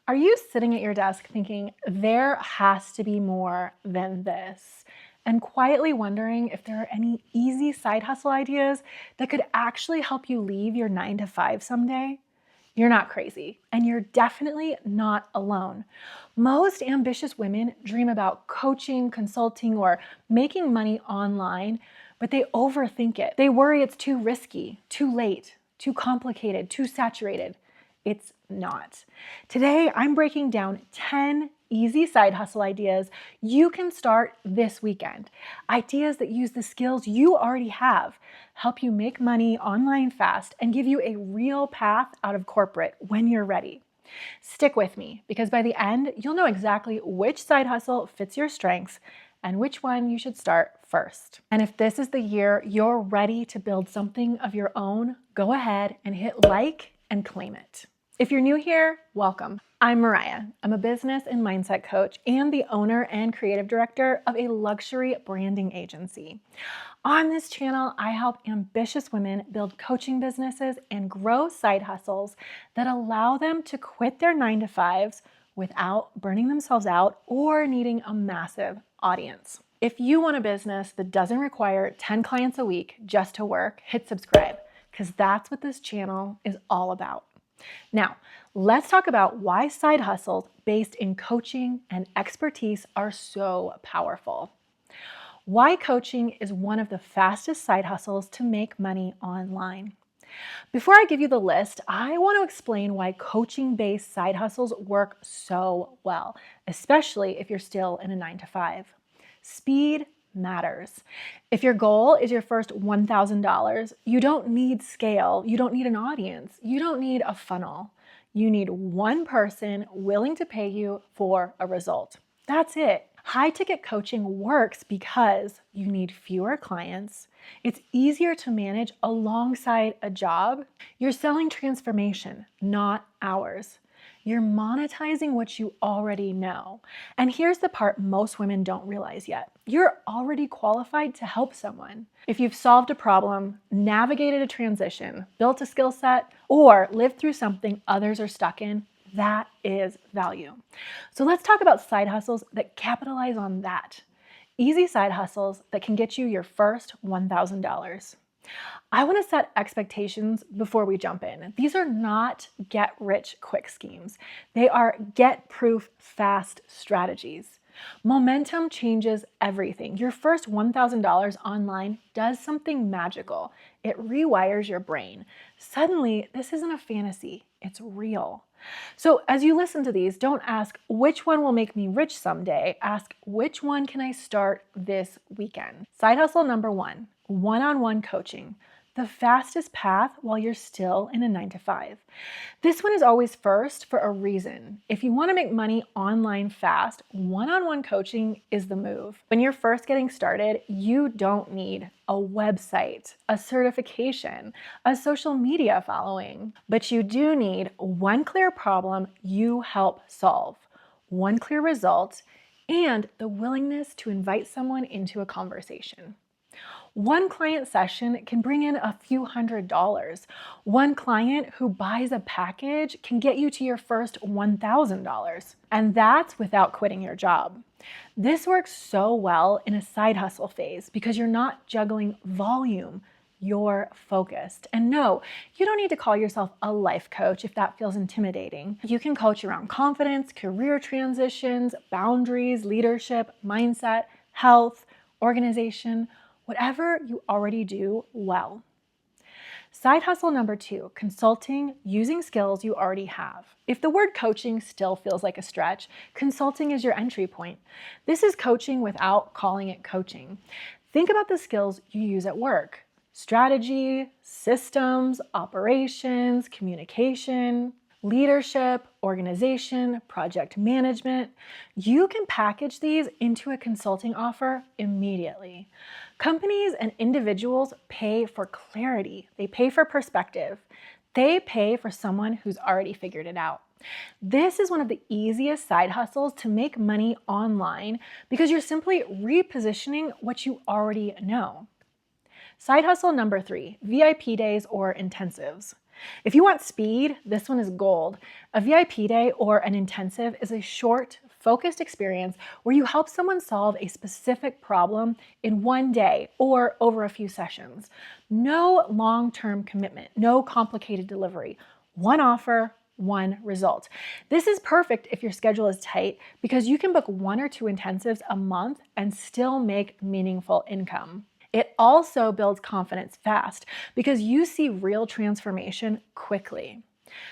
Are you sitting at your desk thinking, there has to be more than this? And quietly wondering if there are any easy side hustle ideas that could actually help you leave your 9 to 5 someday? You're not crazy, and you're definitely not alone. Most ambitious women dream about coaching, consulting, or making money online, but they overthink it. They worry it's too risky, too late, too complicated, too saturated. It's not. Today, I'm breaking down 10 easy side hustle ideas you can start this weekend. Ideas that use the skills you already have, help you make money online fast, and give you a real path out of corporate when you're ready. Stick with me, because by the end, you'll know exactly which side hustle fits your strengths and which one you should start first. And if this is the year you're ready to build something of your own, go ahead and hit like and claim it. If you're new here, welcome. I'm Mariah. I'm a business and mindset coach and the owner and creative director of a luxury branding agency. On this channel, I help ambitious women build coaching businesses and grow side hustles that allow them to quit their 9 to 5s without burning themselves out or needing a massive audience. If you want a business that doesn't require 10 clients a week just to work, hit subscribe, because that's what this channel is all about. Now, let's talk about why side hustles based in coaching and expertise are so powerful. Why coaching is one of the fastest side hustles to make money online. Before I give you the list, I want to explain why coaching-based side hustles work so well, especially if you're still in a 9 to 5. Speed matters. If your goal is your first $1,000, you don't need scale, you don't need an audience, you don't need a funnel. You need one person willing to pay you for a result. That's it. High-ticket coaching works because you need fewer clients. It's easier to manage alongside a job. You're selling transformation, not hours. You're monetizing what you already know. And here's the part most women don't realize yet. You're already qualified to help someone. If you've solved a problem, navigated a transition, built a skill set, or lived through something others are stuck in, that is value. So let's talk about side hustles that capitalize on that. Easy side hustles that can get you your first $1,000. I want to set expectations before we jump in. These are not get-rich-quick schemes. They are get-proof-fast strategies. Momentum changes everything. Your first $1,000 online does something magical. It rewires your brain. Suddenly, this isn't a fantasy. It's real. So as you listen to these, don't ask which one will make me rich someday. Ask which one can I start this weekend. Side hustle number 1, one-on-one coaching. The fastest path while you're still in a 9 to 5. This one is always first for a reason. If you want to make money online fast, one-on-one coaching is the move. When you're first getting started, you don't need a website, a certification, a social media following, but you do need one clear problem you help solve, one clear result, and the willingness to invite someone into a conversation. One client session can bring in a few $100s. One client who buys a package can get you to your first $1,000. And that's without quitting your job. This works so well in a side hustle phase because you're not juggling volume. You're focused. And no, you don't need to call yourself a life coach if that feels intimidating. You can coach around confidence, career transitions, boundaries, leadership, mindset, health, organization, whatever you already do well. Side hustle number 2, consulting using skills you already have. If the word coaching still feels like a stretch, consulting is your entry point. This is coaching without calling it coaching. Think about the skills you use at work: strategy, systems, operations, communication, leadership, organization, project management. You can package these into a consulting offer immediately. Companies and individuals pay for clarity. They pay for perspective. They pay for someone who's already figured it out. This is one of the easiest side hustles to make money online because you're simply repositioning what you already know. Side hustle number 3, VIP days or intensives. If you want speed, this one is gold. A VIP day or an intensive is a short, focused experience where you help someone solve a specific problem in one day or over a few sessions. No long-term commitment, no complicated delivery. One offer, one result. This is perfect if your schedule is tight because you can book 1 or 2 intensives a month and still make meaningful income. It also builds confidence fast because you see real transformation quickly.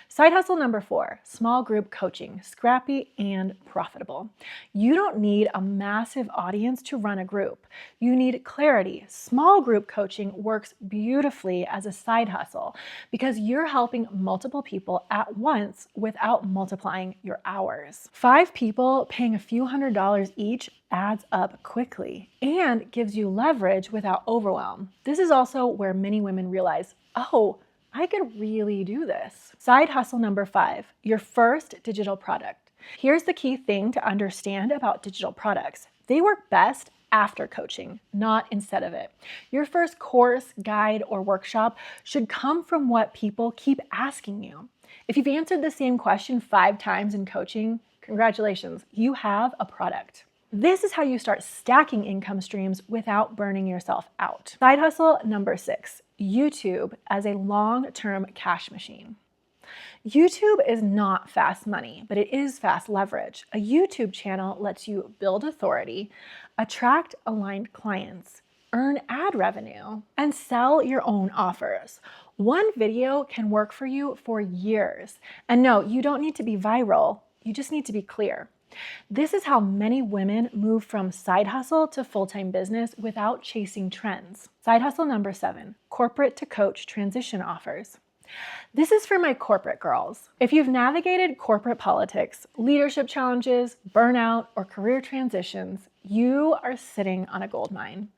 Side hustle number 4, small group coaching, scrappy and profitable. You don't need a massive audience to run a group. You need clarity. Small group coaching works beautifully as a side hustle because you're helping multiple people at once without multiplying your hours. 5 people paying a few $100s each adds up quickly and gives you leverage without overwhelm. This is also where many women realize, oh, I could really do this. Side hustle number 5, your first digital product. Here's the key thing to understand about digital products. They work best after coaching, not instead of it. Your first course, guide, or workshop should come from what people keep asking you. If you've answered the same question 5 times in coaching, congratulations, you have a product. This is how you start stacking income streams without burning yourself out. Side hustle number 6, YouTube as a long-term cash machine. YouTube is not fast money, but it is fast leverage. A YouTube channel lets you build authority, attract aligned clients, earn ad revenue, and sell your own offers. One video can work for you for years. And no, you don't need to be viral. You just need to be clear. This is how many women move from side hustle to full-time business without chasing trends. Side hustle number 7, corporate to coach transition offers. This is for my corporate girls. If you've navigated corporate politics, leadership challenges, burnout, or career transitions, you are sitting on a gold mine.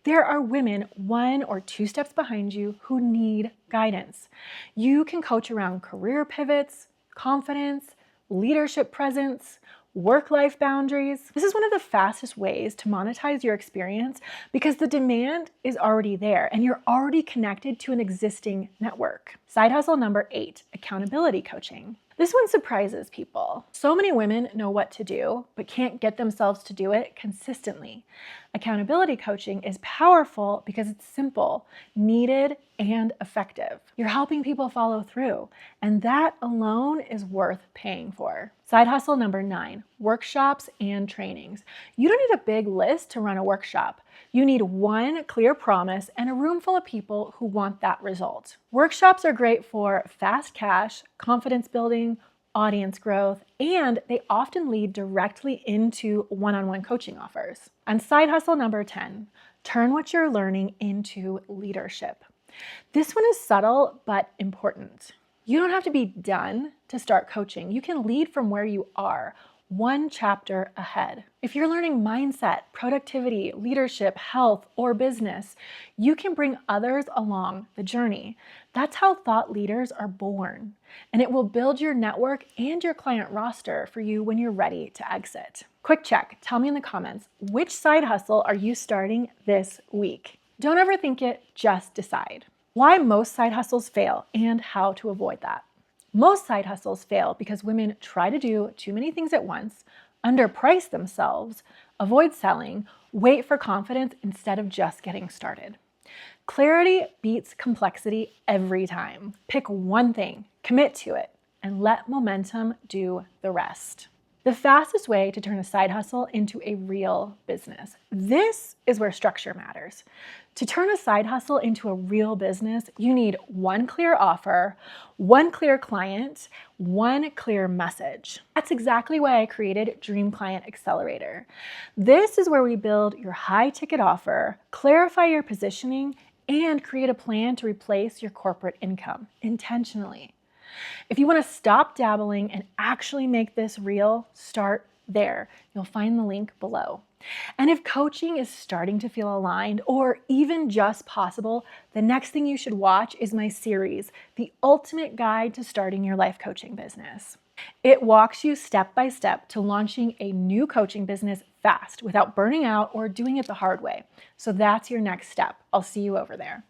There are women 1 or 2 steps behind you who need guidance. You can coach around career pivots, confidence, leadership presence, work-life boundaries. This is one of the fastest ways to monetize your experience because the demand is already there and you're already connected to an existing network. Side hustle number 8, accountability coaching. This one surprises people. So many women know what to do, but can't get themselves to do it consistently. Accountability coaching is powerful because it's simple, needed, and effective. You're helping people follow through, and that alone is worth paying for. Side hustle number 9, workshops and trainings. You don't need a big list to run a workshop. You need one clear promise and a room full of people who want that result. Workshops are great for fast cash, confidence building, audience growth, and they often lead directly into one-on-one coaching offers. And side hustle number 10, turn what you're learning into leadership. This one is subtle but important. You don't have to be done to start coaching. You can lead from where you are, one chapter ahead. If you're learning mindset, productivity, leadership, health, or business, you can bring others along the journey. That's how thought leaders are born, and it will build your network and your client roster for you when you're ready to exit. Quick check, tell me in the comments, which side hustle are you starting this week? Don't overthink it, just decide. Why most side hustles fail and how to avoid that. Most side hustles fail because women try to do too many things at once, underprice themselves, avoid selling, wait for confidence instead of just getting started. Clarity beats complexity every time. Pick one thing, commit to it, and let momentum do the rest. The fastest way to turn a side hustle into a real business. This is where structure matters. To turn a side hustle into a real business, you need one clear offer, one clear client, one clear message. That's exactly why I created Dream Client Accelerator. This is where we build your high-ticket offer, clarify your positioning, and create a plan to replace your corporate income intentionally. If you want to stop dabbling and actually make this real, start there. You'll find the link below. And if coaching is starting to feel aligned or even just possible, the next thing you should watch is my series, The Ultimate Guide to Starting Your Life Coaching Business. It walks you step by step to launching a new coaching business fast without burning out or doing it the hard way. So that's your next step. I'll see you over there.